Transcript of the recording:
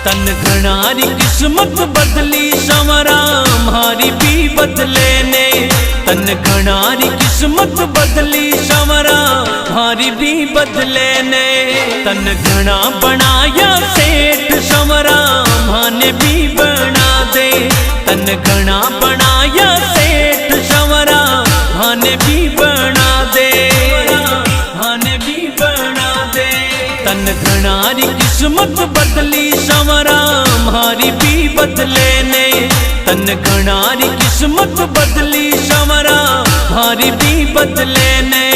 तन घनारी किस्मत बदली संवरा हमारी भी बदले ने। तन घनारी किस्मत बदली संवरा हमारी भी बदले ने। तन घना बनाया सेठ संवरा माने भी बना दे। तन घना बनाया सेठ संवरा माने भी बना दे। माने भी बना दे। तन घनारी किस्मत बदली संवरा हमारी भी बदले ने। तन घनारी किस्मत बदली संवरा हमारी भी बदले ने।